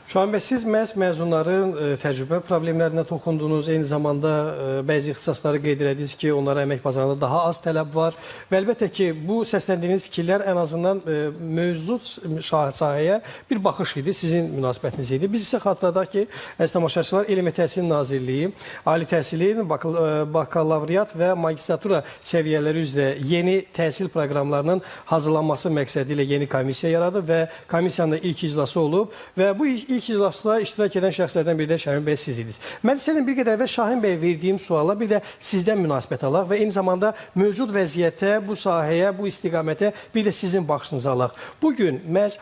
Şahin bəy, siz məhz məzunların təcrübə problemlərinə toxundunuz, eyni zamanda bəzi ixtisasları qeyd elədiniz ki, onlara əmək bazarında daha az tələb var və əlbəttə ki, bu səsləndiyiniz fikirlər ən azından mövcud sahəyə bir baxış idi, sizin münasibətiniz idi. Biz isə xatırladaq ki, əziz tamaşaçılar, Elmi Təhsil Nazirliyi ali təhsilin bakalavriat və magistratura səviyyələri üzrə yeni təhsil proqramlarının hazırlanması məqsədi ilə yeni komissiya yaradıb və komissiyanın ilk iclası olub və bu ilk iclasda iştirak edən şəxslərdən biri də Şahin bəy siz idiniz. Mən sizə bir qədər və Şahin bəyə verdiyim suala bir də sizdən münasibət alaq və eyni zamanda mövcud vəziyyətə, bu sahəyə, bu istiqamətə bir də sizin baxışınızı alaq. Bugün məhz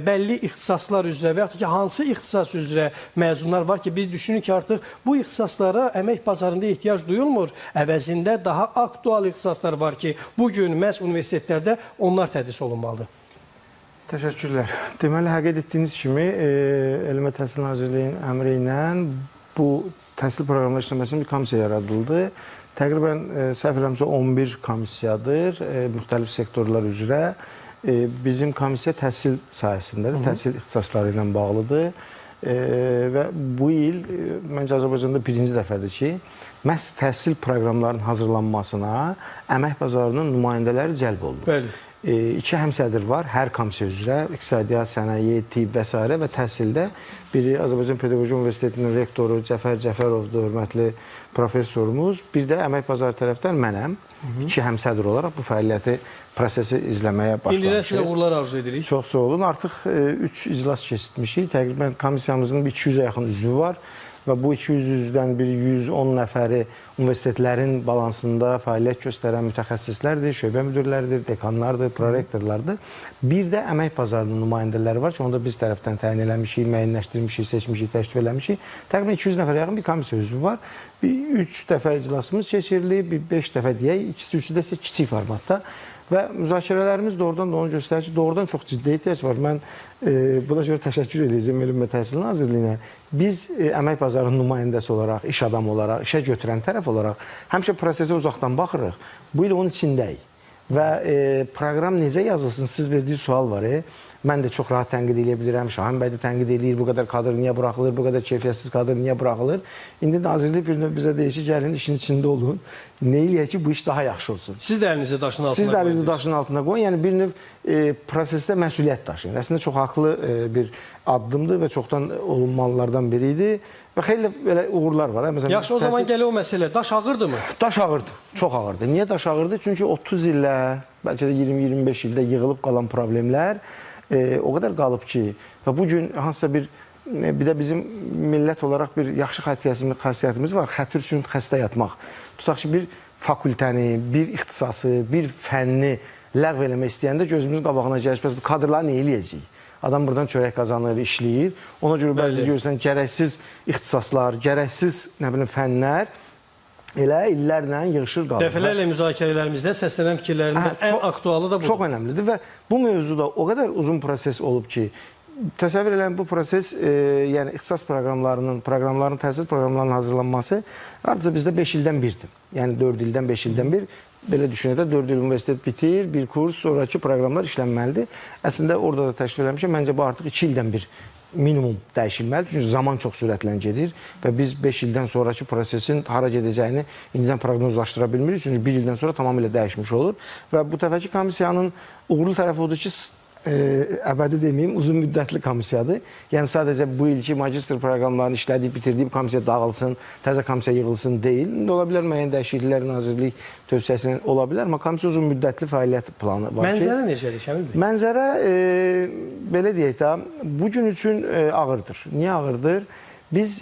bəlli ixtisaslar üzrə və yaxud ki, hansı ixtisas üzrə məzunlar var ki, biz düşünürük ki, artıq bu ixtisaslara əmək bazarında ehtiyac duyulmur. Əvəzində daha aktual ixtisaslar var ki, bugün məhz universitetlərdə onlar tədris olunmalıdır. Təşəkkürlər. Deməli, həqiqət etdiyiniz kimi Elmi Təhsil Nazirliyinin əmri ilə bu təhsil proqramları işləməsinin bir komissiya yaradıldı. Təqribən səhv eləmirəmsə 11 komissiyadır, müxtəlif sektorlar üzrə. Bizim komissiya təhsil sahəsindədir, təhsil ixtisasları ilə bağlıdır. Və bu il, məncə Azərbaycanda birinci dəfədir ki, məhz təhsil proqramlarının hazırlanmasına əmək bazarının nümayəndələri cəlb olunur. Bəli. İki həmsədr var, hər komissiya üzrə, iqtisadiyyat, sənaye, tibb və s. və təhsildə. Biri Azərbaycan Pedaqoji Universitetinin rektoru Cəfər Cəfərovdur, hörmətli professorumuz. Bir də əmək bazarı tərəfdən mənəm. İki həmsədr olaraq bu fəaliyyəti, prosesi izləməyə başlamışıq. İndi də sizə uğurlar arzu edirik. Çox sağ olun. Artıq 3 iclas keçirmişik. Təqribən komissiyamızın 200-ə yaxın üzvü var. Və bu 200 üzvdən bir 110 nəfəri universitetlərin balansında fəaliyyət göstərən mütəxəssislərdir, şöbə müdirləridir, dekanlardır, prorektorlardır. Bir də əmək bazarının nümayəndələri var ki, onu da biz tərəfdən təyin eləmişik, müəyyənləşdirmişik, seçmişik, təşkil eləmişik. Təqribən 200 nəfərə yaxın bir komissiya üzvü var. 3 dəfə iclasımız keçirilib, 5 dəfə deyək, ikisi-üçü də isə kiçik formatda. Və müzakirələrimiz doğrudan da onu göstərir ki, doğrudan çox ciddi ehtiyac var. Mən buna görə təşəkkür edəcəm Elmi və Təhsil Nazirliyinə. Biz əmək bazarının nümayəndəsi olaraq, iş adamı olaraq, işə götürən tərəf olaraq həmişə prosesə uzaqdan baxırıq. Bu il onun içindəyik. Və proqram necə yazılsın, siz verdiyi sual var. Mən də çox rahat tənqid edə bilirəm, Şahin bəy də tənqid edir, bu qədər kadr niyə buraxılır, bu qədər keyfiyyətsiz kadr niyə buraxılır. İndi Nazirlik bir növ bizə deyir ki, gəlin işin içində olun, nə eləyək ki, bu iş daha yaxşı olsun. Siz də əlinizi daşın altına qoyun. Siz də əlinizi daşın altına qoyun, yəni bir növ prosesdə məsuliyyət daşıyın. Əslində çox haqlı bir addımdır və çoxdan olunmalılardan biri idi. Və xeyli belə uğurlar var. Yaxşı, o zaman gələ o məsələ. Daş ağırdır mı? Daş ağırdır, çox ağırdır. Niyə daş ağırdır? Çünki 30 illə, bəlkə də 20-25 ildə yığılıb qalan problemlər o qədər qalıb ki, və bugün hansısa bir də bizim millət olaraq bir yaxşı xasiyyətimiz var, xətir üçün xəstə yatmaq. Tutaq ki, bir fakültəni, bir ixtisası, bir fənni ləğv eləmək istəyəndə gözümüzün qabağına gəlir, bəs bu kadrları nə eləyəcəyik? Adam buradan çörək qazanır, işləyir. Ona görə bəzi görürsən, gərəksiz ixtisaslar, gərəksiz fənlər elə illərlə yığışır qalır. Dəfələrlə müzakirələrimizdə səslənən fikirlərindən ən aktualı da budur. Çox önəmlidir və bu mövzuda o qədər uzun proses olub ki, təsəvvür edin, bu proses, yəni ixtisas proqramlarının, təhsil proqramlarının hazırlanması artıq bizdə 5 ildən birdir. Yəni 4 ildən 5 ildən bir. Belə düşünəndə 4 il universitet bitir, bir kurs, sonraki proqramlar işlənməlidir. Əslində orada da təşkil eləmişəm, məncə bu artıq 2 ildən bir minimum dəyişilməlidir. Çünki zaman çox sürətlə gedir və biz 5 ildən sonraki prosesin hara gedəcəyini indidən proqnozlaşdıra bilmirik. Çünki 1 ildən sonra tamamilə dəyişmiş olur. Və bu dəfəki komissiyanın uğurlu tərəfi odur ki, əbədi deməyim, uzun müddətli komissiyadır. Yəni sadəcə bu ilki magistr proqramlarını işlədib, bitirdiyi komissiya dağılsın, təzə komissiya yığılsın deyil. İndi ola bilər müəyyən dəyişikliklər Nazirlik tövsiyəsindən ola bilər, amma komissiya uzun müddətli fəaliyyət planı var ki. Mənzərə necədir Şəmil bəy? Mənzərə, belə deyək də, bu gün üçün ağırdır. Niyə ağırdır? Biz,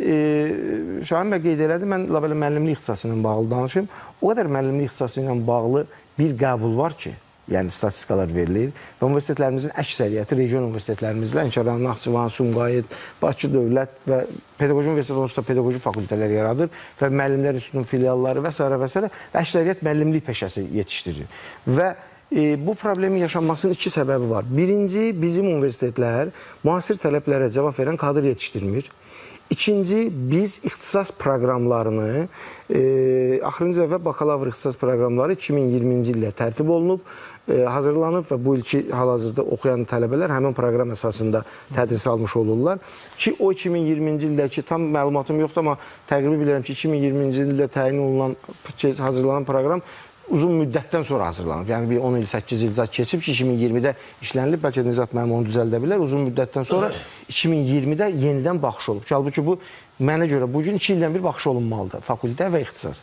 Şahin bəy qeyd elədi, mən belə müəllimlik ixtisası ilə bağlı danışım. O qədər müəllimlik ixtisası ilə bağlı bir qəbul var ki, yəni statistikalar verilir və universitetlərimizin əksəriyyəti region universitetlərimizlə Lənkəran, Naxçıvan, Sumqayıt, Bakı Dövlət və Pedaqoji Universitet onsuz da pedaqoji fakültələr yaradır və müəllimlər institutunun filialları və s. və əksəriyyət müəllimlik peşəsi yetişdirir. Və bu problemin yaşanmasının 2 səbəbi var. Birinci, bizim universitetlər müasir tələblərə cavab verən kadr yetişdirmir. İkinci, biz ixtisas proqramlarını, axırıncı dəfə bakalavr ixtisas proqramları 2020-ci ildə tərtib olunub. hazırlanıb və bu ilki hal-hazırda oxuyan tələbələr həmin proqram əsasında tədris almış olurlar ki, o 2020-ci ildəki tam məlumatım yoxdur, amma təqribi bilirəm ki, 2020-ci ildə təyin olunan, hazırlanan proqram uzun müddətdən sonra hazırlanıb. Yəni bir 10 il, 8 il keçib ki, 2020-də işlənilib, bəlkə Nizat müəllim onu düzəldə bilər. Uzun müddətdən sonra 2020-də yenidən baxış olub. Halbuki bu mənə görə bugün 2 ildən bir baxış olunmalıdır fakültə və ixtisas.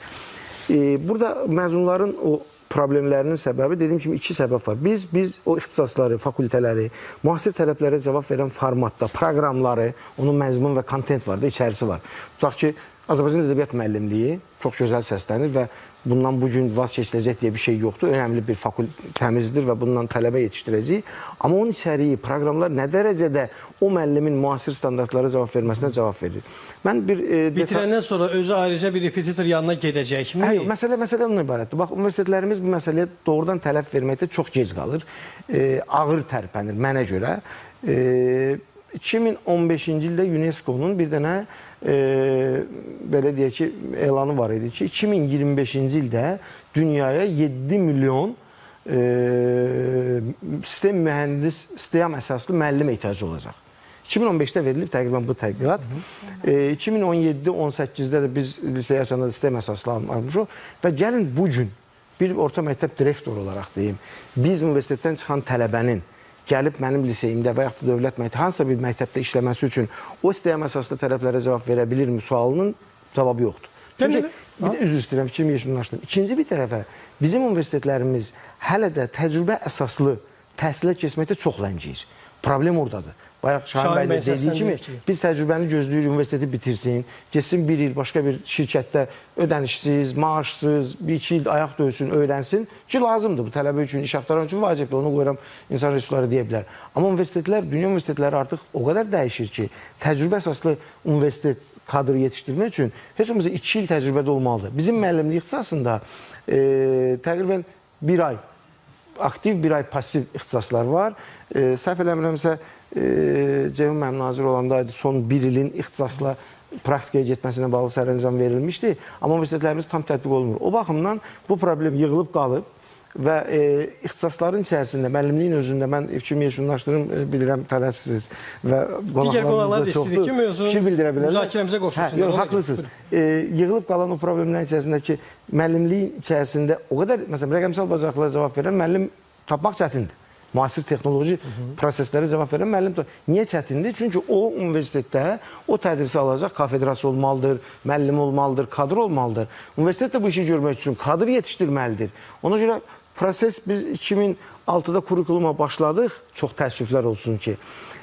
Burada məzunların o problemlərinin səbəbi, dediyim kimi 2 səbəb var. Biz o ixtisasları, fakültələri, müasir tələblərə cavab verən formatda, proqramları, onun məzmun və kontent var da, içərisi var. Tutaq ki, Azərbaycan Ədəbiyyat müəllimliyi çox gözəl səslənir və bundan bugün vaz keçiləcək deyə bir şey yoxdur. Önəmli bir fakültəmizdir və bundan tələbə yetişdirəcəyik. Amma onun içəriyi, proqramlar nə dərəcədə o müəllimin müasir standartlara cavab verməsinə cavab verir. Mən bir bitirəndən sonra özü ayrıca bir repetitor yanına gedəcəkmi? Hə, məsələ ondan ibarətdir. Bax, universitetlərimiz bu məsələyə doğrudan tələb verməkdə çox gec qalır. Ağır tərpənir mənə görə. 2015-ci ildə UNESCO-nun bir dənə belə deyək ki, elanı var idi ki, 2025-ci ildə dünyaya 7 milyon sistem mühəndis, sistem əsaslı müəllim ehtiyacı olacaq. 2015-də verilib təqribən bu tədqiqat. 2017-18-də də biz liseyə açanda sistem əsaslı almışıq və gəlin bu gün bir orta məktəb direktoru olaraq deyim, biz universitetdən çıxan tələbənin gəlib mənim liseyimdə və yaxud da dövlət məktəbi, hansısa bir məktəbdə işləməsi üçün o istəyəm əsaslı tələblərə cavab verə bilirmi sualının cavabı yoxdur. Çünki, bir də üzr istəyirəm, fikrimi yeşunlaşdım. İkinci bir tərəfə, bizim universitetlərimiz hələ də təcrübə əsaslı təhsilə keçməkdə çox ləngiyir. Problem oradadır. Bayaq Şahin bəy dediyi kimi, biz təcrübəni gözləyirik, universiteti bitirsin, geçsin bir il başqa bir şirkətdə ödənişsiz, maaşsız, 2 il ayaq döysün, öyrənsin ki, lazımdır bu tələbə üçün, iş axtaran üçün vacibdir, onu qoyuram, insan resursları deyə bilər. Amma universitetlər, dünya universitetləri artıq o qədər dəyişir ki, təcrübə əsaslı universitet kadr yetişdirmək üçün heç olmazsa 2 il təcrübədə olmalıdır. Bizim müəllimlik ixtisasında təqribən 1 ay aktiv, 1 ay pasiv ixtisaslar var. Səhv eləmirəmsə, Ceyhun müəllim nazir olanda son 1 ilin ixtisasla praktikaya getməsinə bağlı sərəncam verilmişdi. Amma universitetlərimiz tam tətbiq olunmur. O baxımdan bu problem yığılıb qalıb və ixtisasların içərisində, müəllimliyin özündə mən fikrimi yeşunlaşdırım, bilirəm tələssiniz və qonaqlarımız da çoxdur. Fikir bildirə bilərlər. Müzakirəmizə qoşulsunlar. Yox, haqlısınız. Yığılıb qalan o problemlərin içərisində ki, müəllimliyin içərisində o qədər, məsələn, rəqəmsal bacarıqlara cavab verən müəllim tapmaq çətindir. Müasir texnoloji proseslərə cavab verən müəllim. Niyə çətindir? Çünki o universitetdə o tədrisi alacaq kafedrası olmalıdır, müəllim olmalıdır, kadr olmalıdır. Universitet də bu işi görmək üçün kadr yetişdirməlidir. Ona görə proses biz 2006-da kurikuluma başladıq. Çox təəssüflər olsun ki.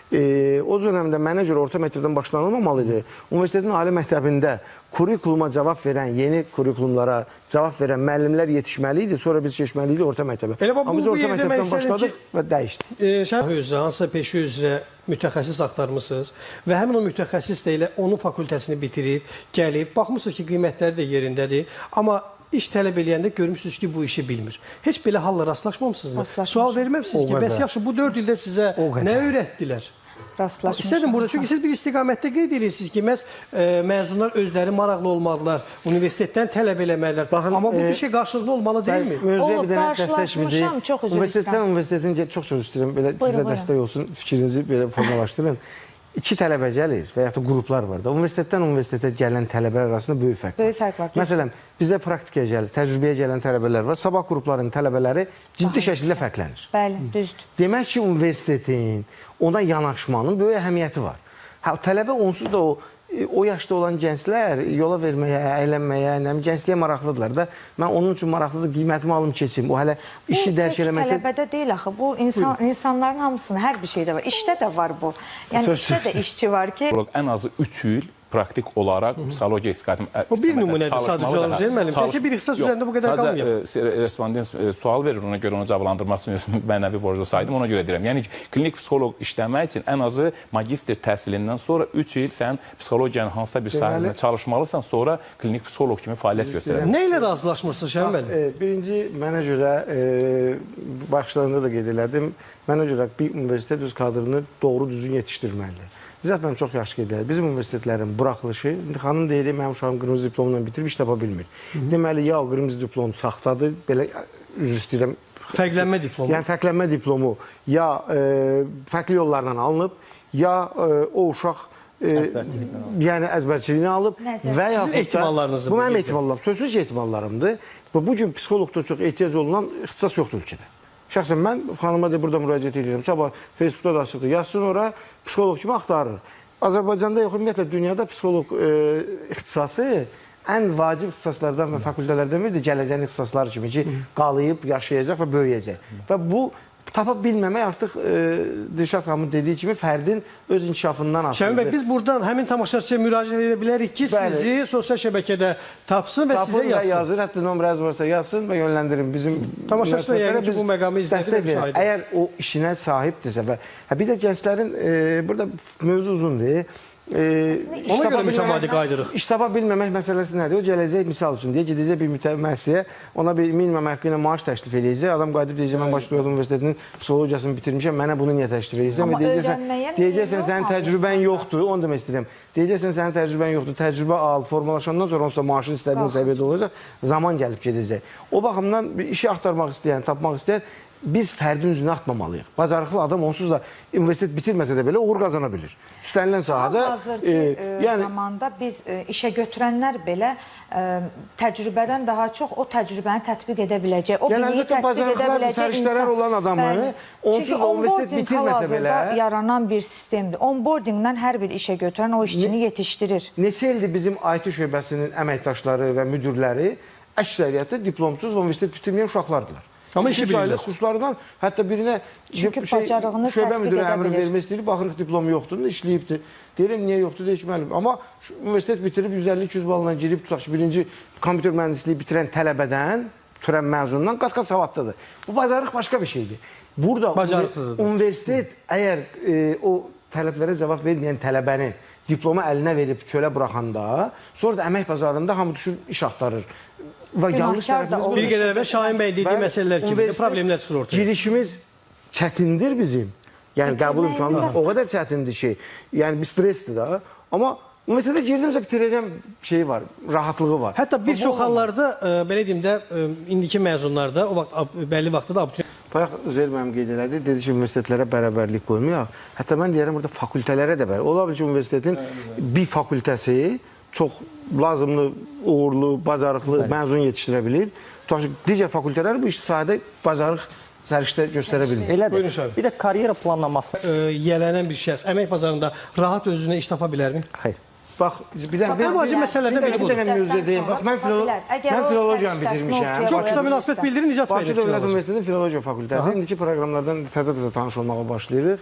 O dönəmdə mənə görə orta məktəbdən başlanılmamalıdır. Universitetin ali məktəbində kurikuluma cavab verən, yeni kurikulumlara cavab verən müəllimlər yetişməli idi. Sonra biz keçməliydik orta məktəbə. Amma biz orta məktəbdən başladıq və dəyişdik. Şərh üzrə, hansısa peşə üzrə mütəxəssis axtarmısınız və həmin o mütəxəssis də elə onun fakültəsini bitirib, gəlib, baxmışsınız ki, qiymətləri də yerindədir. Amma iş tələb eləyəndə görmüşsünüz ki, bu işi bilmir. Heç belə halla rastlaşmamısınızmı? Sual verməmsiniz ki, bəs yaxşı, bu 4 ildə sizə nə öyrətdilər? İstədim burada, çünki siz bir istiqamətdə qeyd edirsiniz ki, məhz məzunlar özləri maraqlı olmalılar, universitetdən tələb eləməlilər. Amma bu bir şey qarşılıqlı olmalı deyilmi? Mövzuya bir dənə dəstəkmişəm, çox üzr istəyirəm. Universitetin çox söz istəyirəm, belə sizə dəstək olsun, fikrinizi belə formalaşdırın. 2 tələbə gəlir və yaxud da qruplar var da. Universitetdən universitetə gələn tələbələr arasında böyük fərq var. Böyük fərq var. Məsələn, bizə praktikaya gəlir, təcrübəyə gələn tələbələr var. Sabah qruplarının tələbələri ciddi şəkildə fərqlənir. Bəli, düzdür. Demək ki, universitetin ona yanaşmanın böyük əhəmiyyəti var. Tələbə onsuz da o yaşda olan gənclər yola verməyə, əylənməyə, gəncliyə maraqlıdırlar da. Mən onun üçün maraqlıdır, qiymətimi alım keçim. O hələ işi dərk eləməkdə... Bu tələbədə deyil axı, bu insanların hamısının hər bir şeydə var. İşdə də var bu. Yəni işdə də işçi var ki... Ən azı 3 il praktik olaraq psixologiya istiqamətində o bir nümunədir sadəcə Cəlal müəllim. Təkcə bir ixtisas üzərində bu qədər qalmayıb. Sadəcə respondent sual verir, ona görə onu cavablandırmaq üçün mənəvi borclu saydım, ona görə deyirəm. Yəni klinik psixoloq işləmək üçün ən azı magistr təhsilindən sonra 3 il sən psixologiyanın hansısa bir sahəsində çalışmalısan, sonra klinik psixoloq kimi fəaliyyət göstərəsən. Nə ilə razılaşmırsınız Şahin müəllim? Birinci, mənə görə başlarında da qeyd elədim, mənə görə bir universitet öz kadrını doğru düzgün yetişdirməlidir. Nizat mənim çox yaxşı qeyd edir. Bizim universitetlərin buraxılışı, xanım deyirik, mənim uşağım qırmızı diplomla bitirib iş tapa bilmir. Deməli, ya o qırmızı diplom saxtadır, belə üzr istəyirəm, Fərqlənmə diplomu. Yəni fərqlənmə diplomu ya fərqli yollarla alınıb, ya o uşaq yəni əzbərçiliyini alıb və ya Sizin ehtimallarınızdır. Bu mənim ehtimallarım, sözsüz ehtimallarımdır. Və bu gün psixoloqda çox ehtiyac olunan ixtisas yoxdur ölkədə. Şəxsən mən xanıma da burada müraciət edirəm. Sabah Facebookda da açıqdır. Yazsın ora psixoloq kimi axtarır. Azərbaycanda yox, ümumiyyətlə dünyada psixoloq ixtisası ən vacib ixtisaslardan və fakültələrdən biridir. Gələcəyin ixtisasları kimi ki, qalayıb, yaşayacaq və böyüyəcək. Və bu tapa bilməmək artıq Dilşad xanımın dediyi kimi fərdin öz inkişafından asılıdır. Şəmin bəy, biz buradan həmin tamaşaçıya müraciət edə bilərik ki, sizi sosial şəbəkədə tapsın və sizə yazsın. Yazır, hətta nömrəniz varsa yazsın və yönləndirin. Bizim tamaşaçı da yəqin ki, bu məqamı izlədir. Əgər o işinə sahibdirsə və bir də gənclərin burada mövzu uzundur. Ona görə mütəmadi qaydırıq. İş tapa bilməmək məsələsi nədir? O gələcək misal üçün deyə gedəcək bir mütəmməssiyə, ona bir minimum haqqı ilə maaş təklif eləyəcək. Adam qayıdıb deyəcək, mən Bakı Dövlət Universitetinin psixologiyasını bitirmişəm, mənə bunu niyə təklif eləyirsən? Deyəcəksən, sənin təcrübən yoxdur, onu demək istəyirəm. Deyəcəksən, sənin təcrübən yoxdur, təcrübə al, formalaşandan sonra onsuz da maaşın istədiyin səviyyədə olacaq, zaman gəlib gedəcək. O baxımdan işi axtarmaq istəyən, tapmaq istəyən, biz fərdin üzünə atmamalıyıq. Bacarıqlı adam onsuz da universitet bitirməsə də belə uğur qazana bilir. Üstənilən sahədə hazırki zamanda biz işə götürənlər belə təcrübədən daha çox o təcrübəni tətbiq edə biləcək, o biliyi tətbiq edə biləcək insan olan adamı onsuz da universitet bitirməsə belə yaranan bir sistemdir. Onboardingdən hər bir işə götürən o işçini yetişdirir. Neçə ildir bizim IT şöbəsinin əməkdaşları və müdirləri əksəriyyəti diplomsuz və universitet bitirməyən uşaqlardılar. Amma işi bilirlər. Kurslardan hətta birinə şöbə müdürü əmr vermək istəyir, baxırıq diplomu yoxdur, işləyibdir. Deyirəm, niyə yoxdur, deyir ki, müəllim. Amma universitet bitirib 150-200 balla girib, tutaq ki, birinci kompüter mühəndisliyi bitirən tələbədən, bitirən məzundan qat-qat savadlıdır. Bu bacarıq başqa bir şeydir. Burada universitet əgər o tələblərə cavab verməyən tələbəni diplomu əlinə verib çölə buraxanda, sonra da əmək bazarında hamı düşür, iş axtarır. Və yanlış tərəfimiz bir qədər əvvəl Şahin bəy dediyi məsələlər kimi problemlər çıxır ortaya. Girişimiz çətindir bizim. Yəni qəbul imtahanı o qədər çətindir ki, yəni bir stressdir da. Amma universitetə girdimsə bitirəcəm şeyi var, rahatlığı var. Hətta bir çox hallarda belə deyim də indiki məzunlarda o vaxt bəlli vaxtda da abituriyent bayaq Üzeyir müəllim qeyd elədi, dedi ki, universitetlərə bərabərlik qoymayaq. Hətta mən deyərəm burada fakültələrə də bərabər. Ola bilər ki, universitetin bir fakültəsi çox lazımlı, uğurlu, bacarıqlı məzun yetişdirə bilir. Digər fakültələr bu sahədə bacarıq səriştə göstərə bilir. Elədir. Bir də karyera planlaması. Yiyələnən bir şəxs əmək bazarında rahat özünə iş tapa bilərmi? Xeyr. Bax, bir dənə vacib məsələlərdən biri budur. Bir dənə mövzu deyim. Bax, mən filologiyanı bitirmişəm. Çox qısa münasibət bildirin, Nicat bəy. Bakı Dövlət Universitetinin Filologiya Fakültəsi. İndiki proqramlardan təzə-təzə tanış olmağa başlayırıq.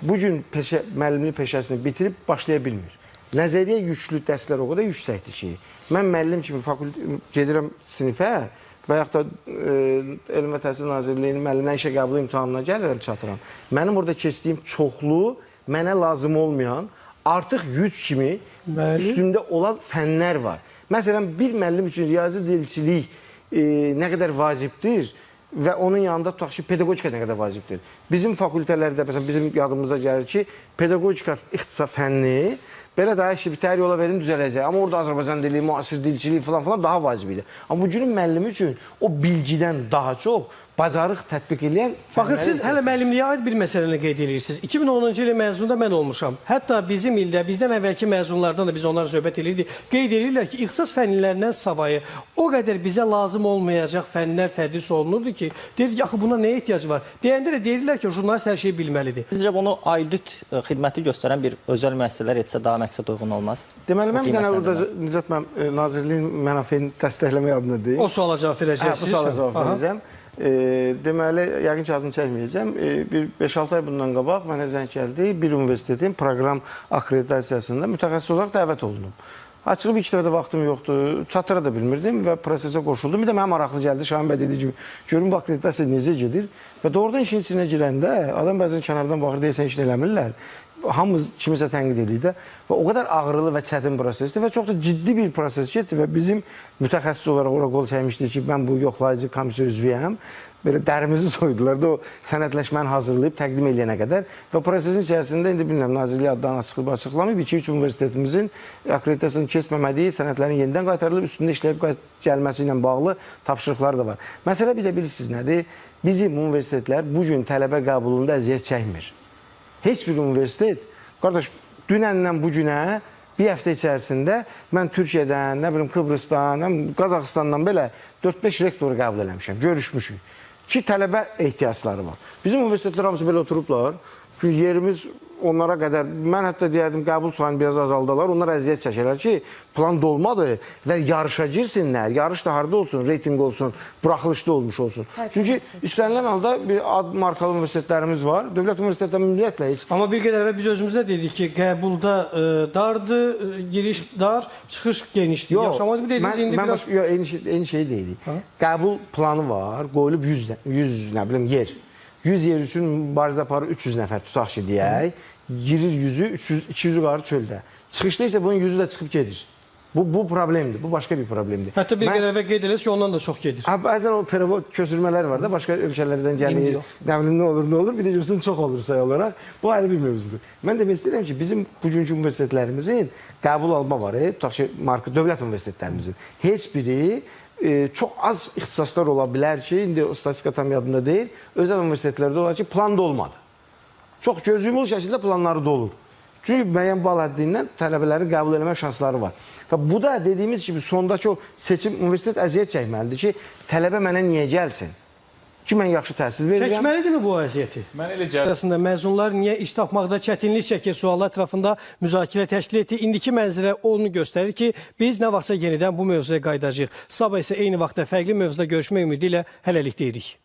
Bu gün müəllimlik peşəsini bitirib başlaya bilmir. Nəzəriyyə yüklü dərslər o qədər yüksəkdir ki, mən müəllim kimi gedirəm sinifə və yaxud da Elm və Təhsil Nazirliyinin müəllimlərin işə qəbulu imtahanına gəlirəm, çatıram. Mənim orada keçdiyim çoxlu, mənə lazım olmayan, artıq yük kimi üstündə olan fənlər var. Məsələn, bir müəllim üçün riyazi dilçilik nə qədər vacibdir və onun yanında tutaq ki, pedaqogika nə qədər vacibdir. Bizim fakültələrdə, məsələn, bizim yadımıza gəlir ki, pedaqogika ixtisas fənni belə daha işi bitər, yola verin, düzələcək. Amma orada Azərbaycan dili, müasir dilçilik falan daha vacib idi. Amma bu günün müəllimi üçün o bilgidən daha çox bacarıq tətbiq edən... Baxın, siz hələ müəllimliyə aid bir məsələni qeyd edirsiniz. 2010-cu ilin məzununda mən olmuşam. Hətta bizim ildə, bizdən əvvəlki məzunlardan da biz onlara söhbət edirdik. Qeyd edirlər ki, ixtisas fənlərindən savayı o qədər bizə lazım olmayacaq fənlər tədris olunurdu ki, deyirdik, axı buna nəyə ehtiyac var? Deyəndə də deyirlər ki, jurnalist hər şeyi bilməlidir. Sizcə bunu audit xidməti göstərən bir özəl müəssisələr etsə daha məqsəd uyğun olmaz? Deməli, mən bir dənə orada Nicat Nazirliyin mənafeyini təsdiqləmək adına deyim. O suala cavab verəcəksiniz. Bu suala cavab verəcəm. Deməli, yəqin ki, adını çəkməyəcəm. Bir 5-6 ay bundan qabaq mənə zəng gəldi. Bir universitetin proqram akkreditasiyasında mütəxəssis olaraq dəvət olunum. Açığı bir iki dəfə də vaxtım yoxdur. Çatıra da bilmirdim və prosesə qoşuldum. Bir də mənə maraqlı gəldi. Şahin bəy dediyi kimi, görün bu akkreditasiya necə gedir. Və doğrudan işin içinə girəndə adam bəzən kənardan baxır, deyəsən işini eləmirlər. hamımız kimisə tənqid edirik də və o qədər ağrılı və çətin prosesdir və çox da ciddi bir proses getdi və bizim mütəxəssis olaraq ora qol çəkmişdik ki, mən bu yoxlayıcı komissiya üzvüyəm. Belə dərimizi soydular da o sənədləşməni hazırlayıb təqdim edənə qədər və prosesin içərisində indi bilmirəm Nazirlik addan açıqlamayıb 2-3 universitetimizin akkreditasiyasını keçməmədiyi sənədlərin yenidən qaytarılıb üstündə işləyib gəlməsi ilə bağlı tapşırıqlar da var. Məsələ bir də bilirsiniz nədir? Bizim universitetlər bu gün tələbə qəbulunda əziyyət çəkmir. Heç bir universitet, qardaş, dünəndən bu günə bir həftə içərisində mən Türkiyədən, nə bilim Kıbrısdan, Qazaxıstandan belə 4-5 rektoru qəbul eləmişəm, görüşmüşük ki, tələbə ehtiyacları var. Bizim universitetlər hamısı belə oturublar ki, yerimiz onlara qədər, mən hətta deyərdim, qəbul sayını biraz azaldalar, onlar əziyyət çəkirlər ki, plan dolmadı və yarışa girsinlər, yarış da harada olsun, reyting olsun, buraxılışda olmuş olsun. Çünki üstənilən halda bir ad markalı universitetlərimiz var, dövlət universitetləri ümumiyyətlə heç. Amma bir qədər və biz özümüzdə dedik ki, qəbulda dardır, giriş dar, çıxış genişdir. Yaşamadı bu dediniz, indi biraz... Eyni şey deyilik. Qəbul planı var, qoyulub 100 nə bilim, yer. 100 yer üçün mübarizə aparır 300 nəfər tutaq ki, deyək. Girir 100-ü, 200-ü qarı çöldə. Çıxışda isə bunun 100-ü də çıxıb gedir. Bu problemdir, bu başqa bir problemdir. Hətta bir qədər və qeyd edirsiniz ki, ondan da çox gedir. Bəzən o perevod köçürmələr var da, başqa ölkələrdən gəlir, nə bilim, nə olur, bir də görürsən çox olur say olaraq. Bu ayrı bir mövzudur. Mən demək istəyirəm ki, bizim bugünkü universitetlərimizin qəbul alma var, tutaq ki, dövlət universitetlərimizin heç biri çox az ixtisaslar ola bilər ki, indi o statistika tam yadında deyil, özəl universitetlərdə olar ki, plan da olmadı. Çox gözümül şəkildə planları da olur. Çünki müəyyən bal həddindən tələbələrin qəbul eləmə şansları var. Və bu da dediyimiz kimi sondakı o seçim universitet əziyyət çəkməlidir ki, tələbə mənə niyə gəlsin? Ki, mən yaxşı təhsil verirəm. Çəkməlidirmi bu əziyyəti? Mən elə gəlir. Arasında məzunlar niyə iş tapmaqda çətinlik çəkir suallar ətrafında müzakirə təşkil etdi. İndiki mənzərə onu göstərir ki, biz nə vaxtsa yenidən bu mövzuya qayıdacağıq. Sabah isə eyni vaxtda fərqli mövzuda görüşmək ümidi ilə hələlik deyirik.